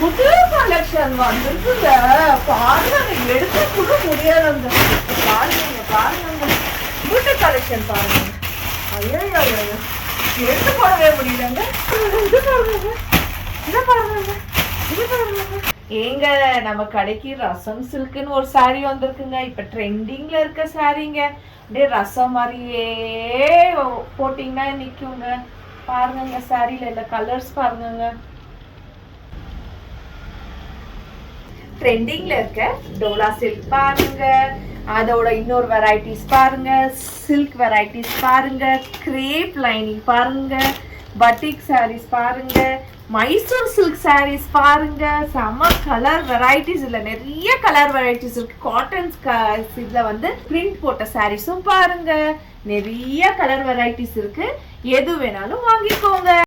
புது கலெக்ஷன் வந்துருக்குங்க. பாருங்க, எடுக்க கூட முடியாதுங்க. பாருங்க பாருங்க, புது கலெக்ஷன் பாருங்க. ஐயோ எடுத்து போடவே முடியலங்க. இது பாருங்க, இதை பாருங்க, இது பாருங்க. ஏங்க, நம்ம கடைக்கு ரசம் சில்க்குன்னு ஒரு சாரி வந்திருக்குங்க. இப்ப ட்ரெண்டிங்ல இருக்க சாரிங்க. அப்படியே ரசம் மாதிரியே போட்டீங்கன்னா நிக்குங்க. பாருங்க, சாரியில இல்ல கலர்ஸ் பாருங்க. ட்ரெண்டிங்ல இருக்க டோலா சில்க் பாருங்க. அதோட இன்னொரு வெரைட்டிஸ் பாருங்க. சில்க் வெரைட்டிஸ் பாருங்க. கிரேப் லைனிங் பாருங்க. பட்டிக் சாரீஸ் பாருங்க. மைசூர் சில்க் சாரீஸ் பாருங்க. செம கலர் வெரைட்டிஸ், இல்ல நிறைய கலர் வெரைட்டிஸ் இருக்கு. காட்டன் இதுல வந்து பிரிண்ட் போட்ட சாரீஸும் பாருங்க. நிறைய கலர் வெரைட்டிஸ் இருக்கு. எது வேணாலும் வாங்கிக்கோங்க.